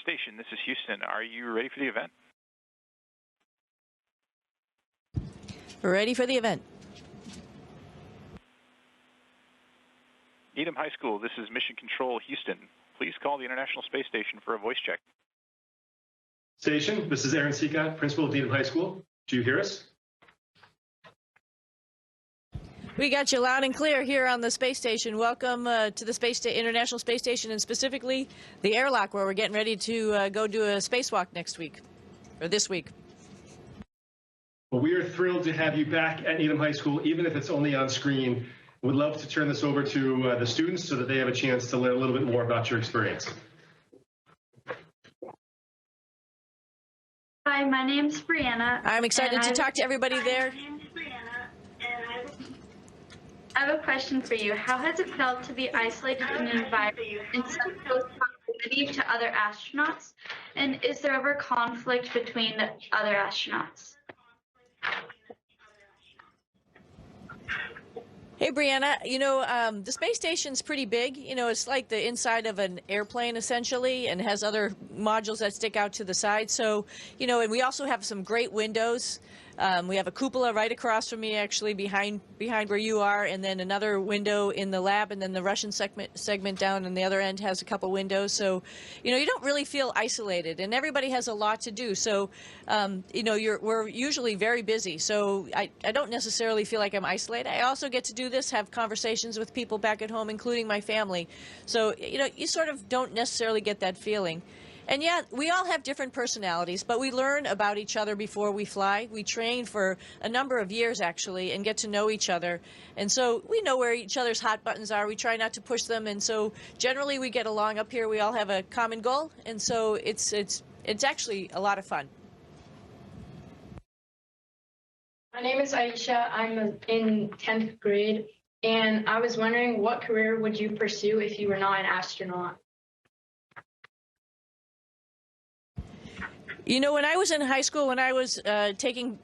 Station, this is Houston. Are you ready for the event? Ready for the event. Needham High School, this is Mission Control Houston. Please call the International Space Station for a voice check. Station, this is Aaron Seacott, principal of Needham High School. Do you hear us? We got you loud and clear here on the space station. Welcome to the International Space Station, and specifically the airlock, where we're getting ready to go do a spacewalk next week, or this week. Well, we are thrilled to have you back at Needham High School, even if it's only on screen. We'd love to turn this over to the students so that they have a chance to learn a little bit more about your experience. Hi, my name's Brianna. I'm excited to talk to everybody there. My name's Brianna, and I have a question for you. How has it felt to be isolated in an environment in such close proximity to other astronauts? And is there ever conflict between other astronauts? Hey, Brianna, you know, the space station's pretty big. You know, it's like the inside of an airplane, essentially, and has other modules that stick out to the side. So, you know, and we also have some great windows. We have a cupola right across from me, actually, behind where you are, and then another window in the lab, and then the Russian segment down on the other end has a couple windows. So, you know, you don't really feel isolated, and everybody has a lot to do. So, you know, we're usually very busy. So I don't necessarily feel like I'm isolated. I also get to do this, have conversations with people back at home, including my family. So, you know, you sort of don't necessarily get that feeling. And yeah, we all have different personalities, but we learn about each other before we fly. We train for a number of years, actually, and get to know each other. And so we know where each other's hot buttons are. We try not to push them. And so generally we get along up here. We all have a common goal. And so it's actually a lot of fun. My name is Aisha. I'm in 10th grade. And I was wondering, what career would you pursue if you were not an astronaut? You know, when I was in high school, when I was taking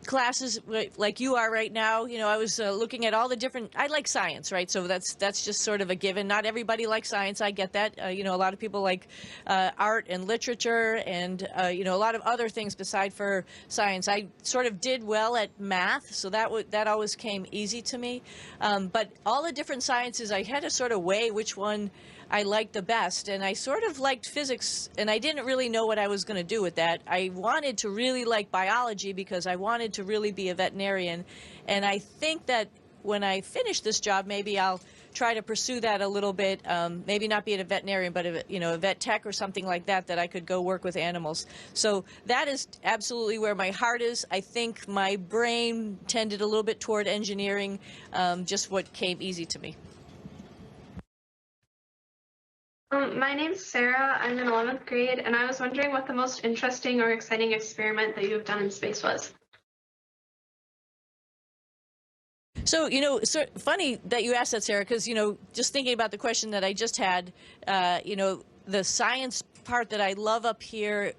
classes like you are right now, you know, I was looking at all the different, I like science, right? So that's just sort of a given. Not everybody likes science. I get that. You know, a lot of people like art and literature and, you know, a lot of other things beside for science. I sort of did well at math, so that always came easy to me. But all the different sciences, I had to sort of weigh which one I liked the best, and I sort of liked physics, and I didn't really know what I was going to do with that. I wanted to really like biology because I wanted to really be a veterinarian, and I think that when I finish this job, maybe I'll try to pursue that a little bit, maybe not be a veterinarian, but a vet tech or something like that, that I could go work with animals. So that is absolutely where my heart is. I think my brain tended a little bit toward engineering, just what came easy to me. My name's Sarah. I'm in 11th grade, and I was wondering what the most interesting or exciting experiment that you have done in space was. So, you know, funny that you asked that, Sarah, because, you know, just thinking about the question that I just had, you know, the science part that I love up here,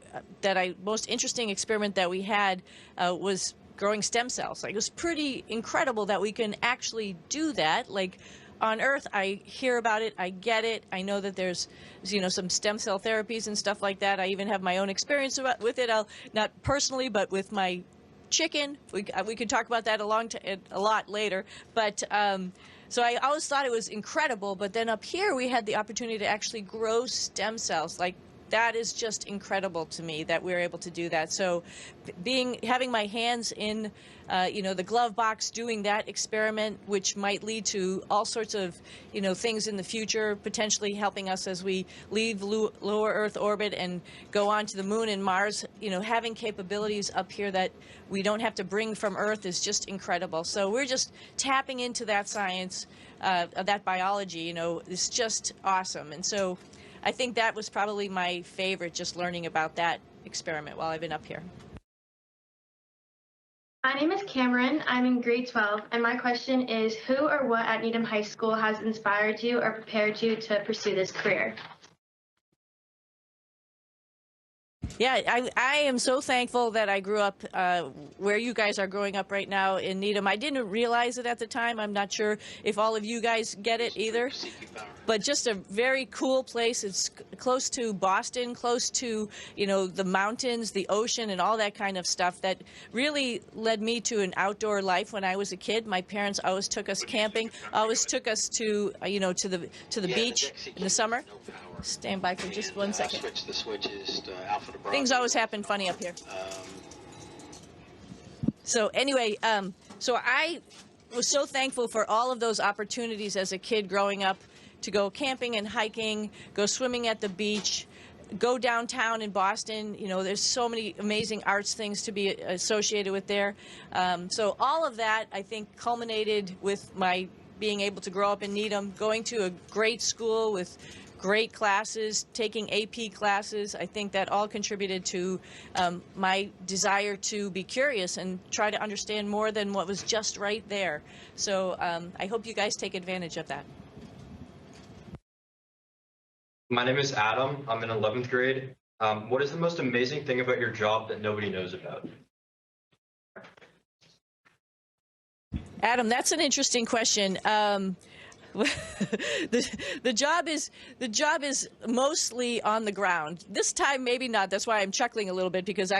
most interesting experiment that we had was growing stem cells. Like, it was pretty incredible that we can actually do that. Like, on Earth, I hear about it, I get it, I know that there's, you know, some stem cell therapies and stuff like that. I even have my own experience with it, not personally, but with my chicken. We could talk about that a lot later. But so I always thought it was incredible, but then up here we had the opportunity to actually grow stem cells. Like, that is just incredible to me that we were able to do that. So having my hands in, you know, the glove box doing that experiment, which might lead to all sorts of, you know, things in the future, potentially helping us as we leave lower Earth orbit and go on to the moon and Mars, you know, having capabilities up here that we don't have to bring from Earth is just incredible. So we're just tapping into that science, that biology, you know, is just awesome. And so I think that was probably my favorite, just learning about that experiment while I've been up here. My name is Cameron. I'm in grade 12, and my question is, who or what at Needham High School has inspired you or prepared you to pursue this career? Yeah, I am so thankful that I grew up where you guys are growing up right now in Needham. I didn't realize it at the time. I'm not sure if all of you guys get it either. But just a very cool place. It's close to Boston, close to, you know, the mountains, the ocean, and all that kind of stuff that really led me to an outdoor life when I was a kid. My parents always took us camping, always took us to, you know, to the beach in the summer. Stand by for just 1 second. Switch the switches to alpha to Bravo. Things always happen funny up here. So anyway, so I was so thankful for all of those opportunities as a kid growing up to go camping and hiking, go swimming at the beach, go downtown in Boston. You know, there's so many amazing arts things to be associated with there. So all of that, I think, culminated with my being able to grow up in Needham, going to a great school with great classes, taking AP classes. I think that all contributed to my desire to be curious and try to understand more than what was just right there. So I hope you guys take advantage of that. My name is Adam. I'm in 11th grade. What is the most amazing thing about your job that nobody knows about? Adam, that's an interesting question. The job is mostly on the ground. This time, maybe not. That's why I'm chuckling a little bit, because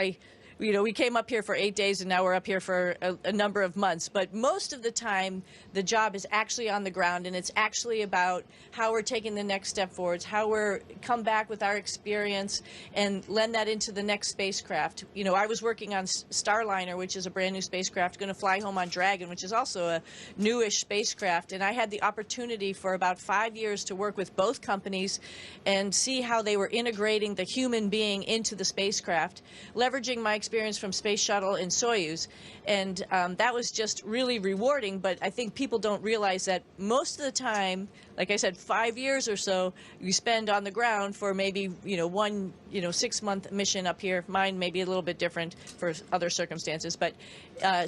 we came up here for 8 days and now we're up here for a number of months. But most of the time, the job is actually on the ground, and it's actually about how we're taking the next step forwards, how we're come back with our experience and lend that into the next spacecraft. You know, I was working on Starliner, which is a brand new spacecraft, going to fly home on Dragon, which is also a newish spacecraft. And I had the opportunity for about 5 years to work with both companies and see how they were integrating the human being into the spacecraft, leveraging my experience from Space Shuttle and Soyuz. And that was just really rewarding. But I think people don't realize that most of the time, like I said, 5 years or so, you spend on the ground for maybe, one, 6-month mission up here. Mine may be a little bit different for other circumstances. But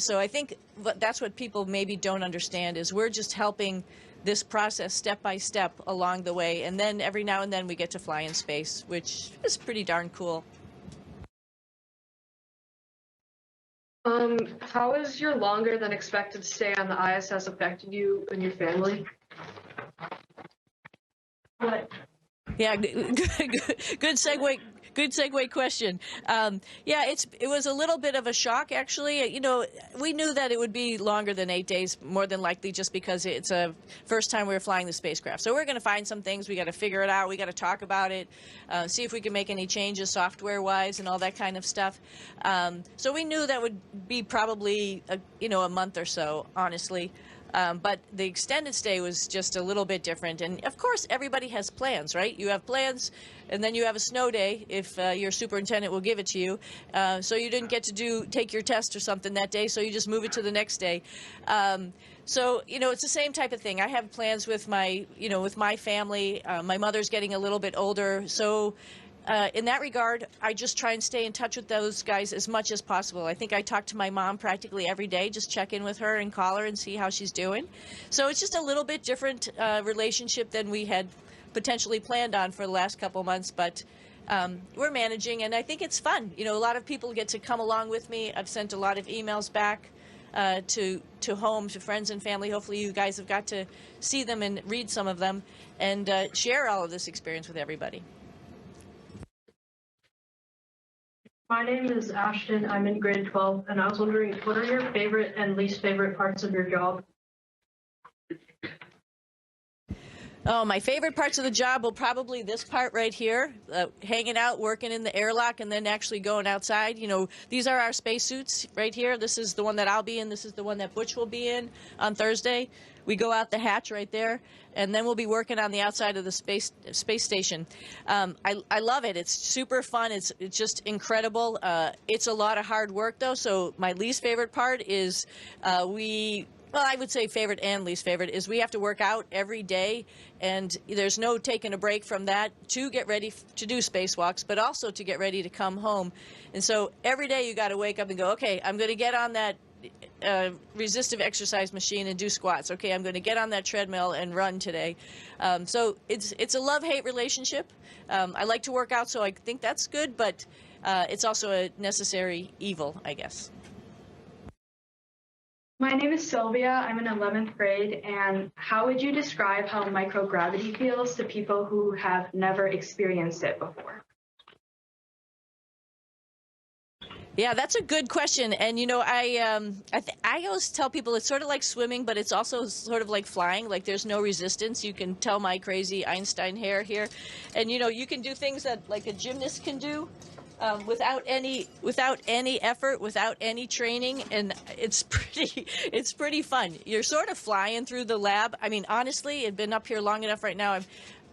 so I think that's what people maybe don't understand, is we're just helping this process step by step along the way. And then every now and then we get to fly in space, which is pretty darn cool. How has your longer than expected stay on the ISS affected you and your family? What? Yeah, good segue. Good segue question. Yeah, it was a little bit of a shock, actually. We knew that it would be longer than 8 days, more than likely, just because it's a first time we were flying the spacecraft. So we're going to find some things. We got to figure it out. We got to talk about it, see if we can make any changes software-wise and all that kind of stuff. So we knew that would be probably a month or so, honestly. But the extended stay was just a little bit different. And, of course, everybody has plans, right? You have plans, and then you have a snow day if your superintendent will give it to you. So you didn't get to take your test or something that day, so you just move it to the next day. So, it's the same type of thing. I have plans with my family. My mother's getting a little bit older, so in that regard, I just try and stay in touch with those guys as much as possible. I think I talk to my mom practically every day, just check in with her and call her and see how she's doing. So it's just a little bit different relationship than we had potentially planned on for the last couple months, but we're managing, and I think it's fun. A lot of people get to come along with me. I've sent a lot of emails back to home, to friends and family. Hopefully you guys have got to see them and read some of them and share all of this experience with everybody. My name is Ashton. I'm in grade 12, and I was wondering, what are your favorite and least favorite parts of your job? Oh, my favorite parts of the job will probably this part right here, hanging out, working in the airlock, and then actually going outside. These are our spacesuits right here. This is the one that I'll be in. This is the one that Butch will be in on Thursday. We go out the hatch right there, and then we'll be working on the outside of the space station. I love it. It's super fun. It's just incredible. It's a lot of hard work, though. So my least favorite part is I would say favorite and least favorite is we have to work out every day, and there's no taking a break from that to get ready to do spacewalks, but also to get ready to come home. And so every day you got to wake up and go, okay, I'm going to get on that resistive exercise machine and do squats. Okay, I'm going to get on that treadmill and run today. So it's a love-hate relationship. I like to work out, so I think that's good, but it's also a necessary evil, I guess. My name is Sylvia. I'm in 11th grade. And how would you describe how microgravity feels to people who have never experienced it before? Yeah, that's a good question. And, you know, I always tell people it's sort of like swimming, but it's also sort of like flying. Like there's no resistance. You can tell my crazy Einstein hair here. And, you know, you can do things that like a gymnast can do without any effort, without any training. And it's pretty fun. You're sort of flying through the lab. I mean, honestly, I've been up here long enough right now.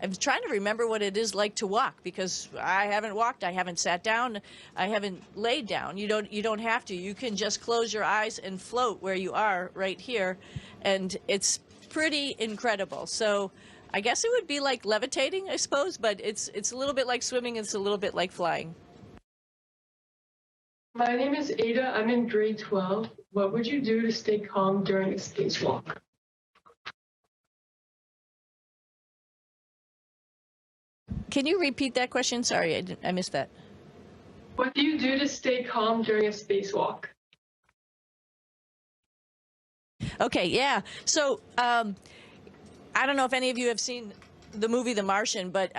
I'm trying to remember what it is like to walk because I haven't walked, I haven't sat down, I haven't laid down. You don't have to. You can just close your eyes and float where you are right here, and it's pretty incredible. So I guess it would be like levitating, I suppose, but it's a little bit like swimming, it's a little bit like flying. My name is Ada. I'm in grade 12. What would you do to stay calm during a spacewalk? Can you repeat that question? Sorry, I missed that. What do you do to stay calm during a spacewalk? Okay, yeah. So I don't know if any of you have seen the movie The Martian, but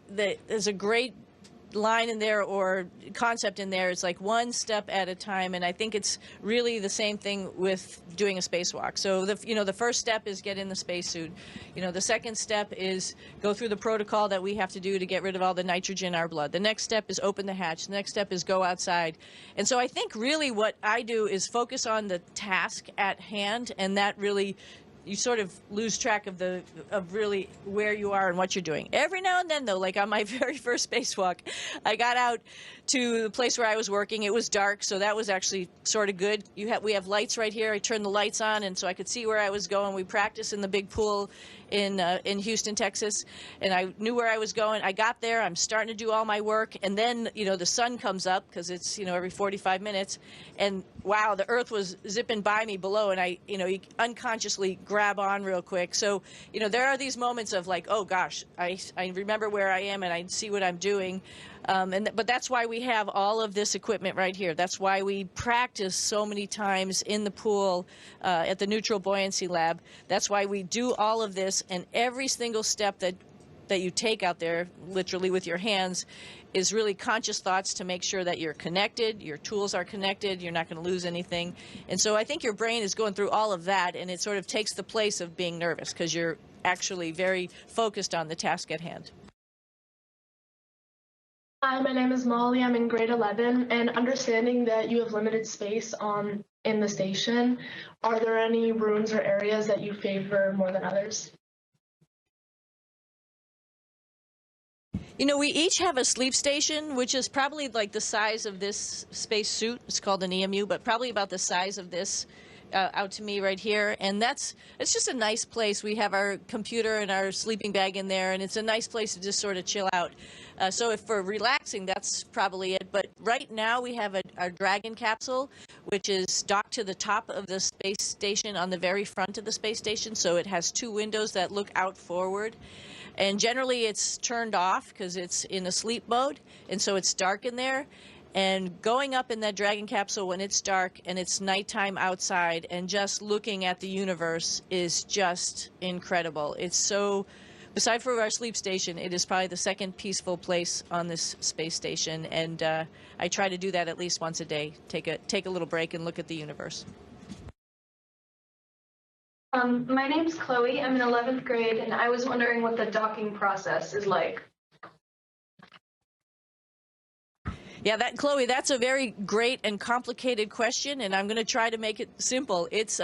there's a great line in there or concept in there. It's like one step at a time, and I think it's really the same thing with doing a spacewalk. So the first step is get in the spacesuit. You know, the second step is go through the protocol that we have to do to get rid of all the nitrogen in our blood. The next step is open the hatch. The next step is go outside. And so I think really what I do is focus on the task at hand, and that really you sort of lose track of really where you are and what you're doing. Every now and then, though, like on my very first spacewalk, I got out to the place where I was working. It was dark, so that was actually sort of good. We have lights right here. I turned the lights on, and so I could see where I was going. We practiced in the big pool in Houston, Texas, and I knew where I was going. I got there. I'm starting to do all my work, and then the sun comes up because it's every 45 minutes, and wow, the Earth was zipping by me below, and you unconsciously grab on real quick. So there are these moments of like, oh gosh, I remember where I am and I see what I'm doing. But that's why we have all of this equipment right here. That's why we practice so many times in the pool at the neutral buoyancy lab. That's why we do all of this, and every single step that you take out there, literally with your hands, is really conscious thoughts to make sure that you're connected, your tools are connected, you're not going to lose anything. And so I think your brain is going through all of that, and it sort of takes the place of being nervous because you're actually very focused on the task at hand. Hi, my name is Molly. I'm in grade 11, and understanding that you have limited space in the station, are there any rooms or areas that you favor more than others? We each have a sleep station, which is probably like the size of this space suit. It's called an EMU, but probably about the size of this out to me right here. And it's just a nice place. We have our computer and our sleeping bag in there, and it's a nice place to just sort of chill out. So if for relaxing, that's probably it. But right now we have our Dragon capsule, which is docked to the top of the space station on the very front of the space station. So it has two windows that look out forward. And generally it's turned off because it's in a sleep mode, and so it's dark in there. And going up in that Dragon capsule when it's dark and it's nighttime outside and just looking at the universe is just incredible. It's so, aside from our sleep station, it is probably the second peaceful place on this space station. And I try to do that at least once a day, take a little break and look at the universe. My name's Chloe. I'm in 11th grade, and I was wondering what the docking process is like. Yeah, Chloe, that's a very great and complicated question, and I'm going to try to make it simple. It's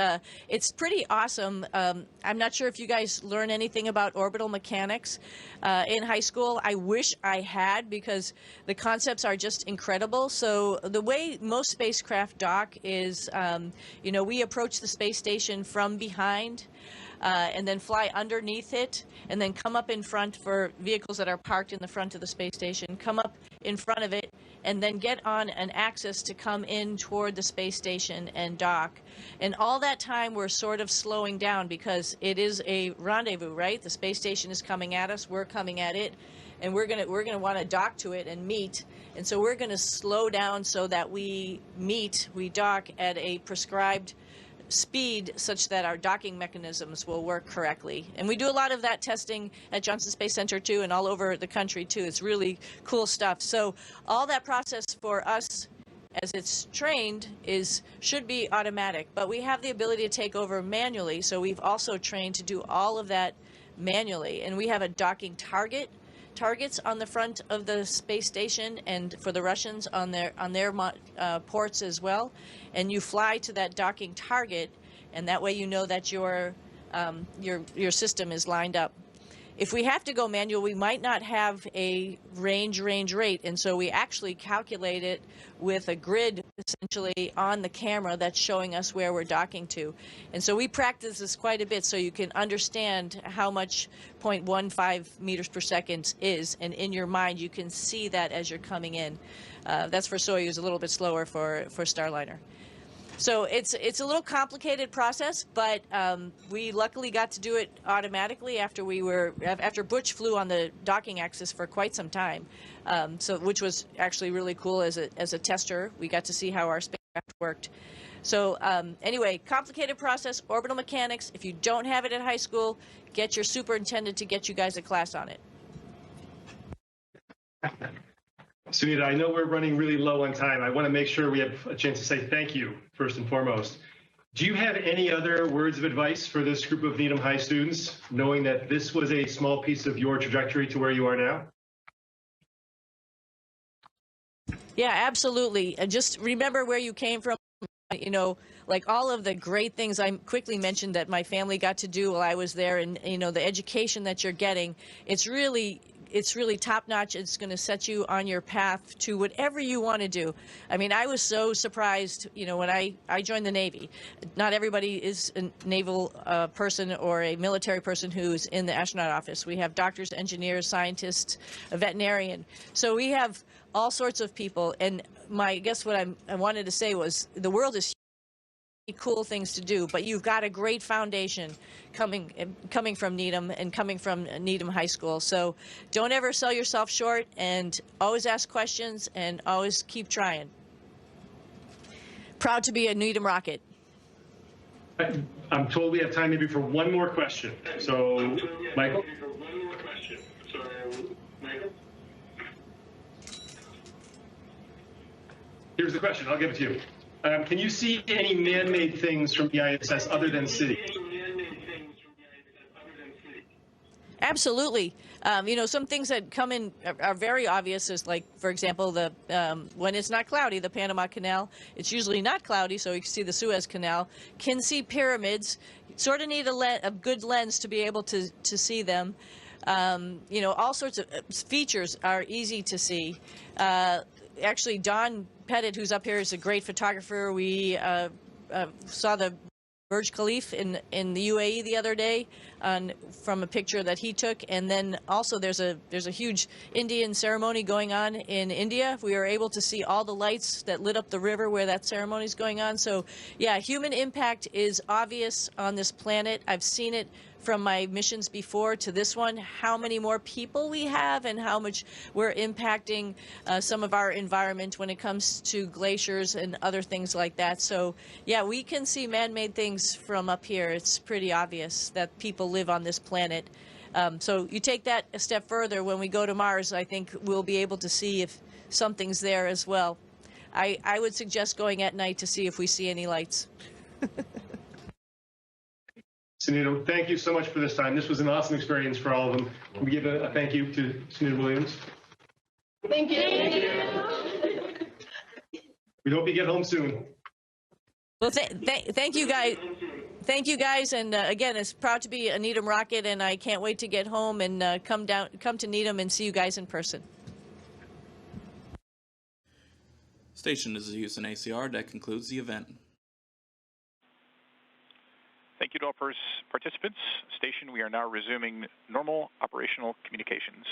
pretty awesome. I'm not sure if you guys learn anything about orbital mechanics in high school. I wish I had, because the concepts are just incredible. So the way most spacecraft dock is, we approach the space station from behind. And then fly underneath it, and then come up in front for vehicles that are parked in the front of the space station, come up in front of it, and then get on an axis to come in toward the space station and dock. And all that time we're sort of slowing down because it is a rendezvous, right? The space station is coming at us, we're coming at it. and we're gonna want to dock to it and meet. And so we're going to slow down so that we dock at a prescribed speed such that our docking mechanisms will work correctly. And we do a lot of that testing at Johnson Space Center too, and all over the country too. It's really cool stuff. So all that process for us as it's trained should be automatic, but we have the ability to take over manually. So we've also trained to do all of that manually, and we have a docking targets on the front of the space station, and for the Russians on their ports as well. And you fly to that docking target, and that way you know that your system is lined up. If we have to go manual, we might not have a range rate, and so we actually calculate it with a grid essentially on the camera that's showing us where we're docking to. And so we practice this quite a bit so you can understand how much 0.15 meters per second is, and in your mind you can see that as you're coming in. That's for Soyuz, a little bit slower for Starliner. So it's a little complicated process, but we luckily got to do it automatically after Butch flew on the docking axis for quite some time, which was actually really cool as a tester. We got to see how our spacecraft worked. So anyway, complicated process, orbital mechanics. If you don't have it at high school, get your superintendent to get you guys a class on it. Sunita, I know we're running really low on time. I want to make sure we have a chance to say thank you, first and foremost. Do you have any other words of advice for this group of Needham High students, knowing that this was a small piece of your trajectory to where you are now? Yeah, absolutely. Just remember where you came from. You know, like all of the great things I quickly mentioned that my family got to do while I was there, and you know, the education that you're getting, it's really top notch. It's going to set you on your path to whatever you want to do. I mean, I was so surprised, you know, when I joined the Navy. Not everybody is a naval person or a military person who's in the astronaut office. We have doctors, engineers, scientists, a veterinarian. So we have all sorts of people. And I guess what I wanted to say was the world is cool things to do, but you've got a great foundation coming from Needham and coming from Needham High School. So don't ever sell yourself short, and always ask questions and always keep trying. Proud to be a Needham Rocket. I'm told we have time maybe for one more question. So, Michael? Here's the question. I'll give it to you. Can you see any man-made things from the ISS other than city? Absolutely. You know, some things that come in are very obvious, is like, for example, when it's not cloudy, the Panama Canal. It's usually not cloudy, so you can see the Suez Canal. Can see pyramids. Sort of need a good lens to be able to see them. You know, all sorts of features are easy to see. Actually, Don Pettit, who's up here, is a great photographer. We saw the Burj Khalifa in the UAE the other day from a picture that he took, and then also there's a huge Indian ceremony going on in India. We were able to see all the lights that lit up the river where that ceremony is going on. So yeah, human impact is obvious on this planet. I've seen it from my missions before to this one, how many more people we have and how much we're impacting some of our environment when it comes to glaciers and other things like that. So yeah, we can see man-made things from up here. It's pretty obvious that people live on this planet. So you take that a step further, when we go to Mars, I think we'll be able to see if something's there as well. I would suggest going at night to see if we see any lights. Sunita, thank you so much for this time. This was an awesome experience for all of them. Can we give a thank you to Sunita Williams? Thank you. We hope you get home soon. Well, thank you guys. Thank you guys, and again, it's proud to be a Needham Rocket, and I can't wait to get home and come to Needham and see you guys in person. Station, this is Houston ACR. That concludes the event. Thank you to all participants. Station, we are now resuming normal operational communications.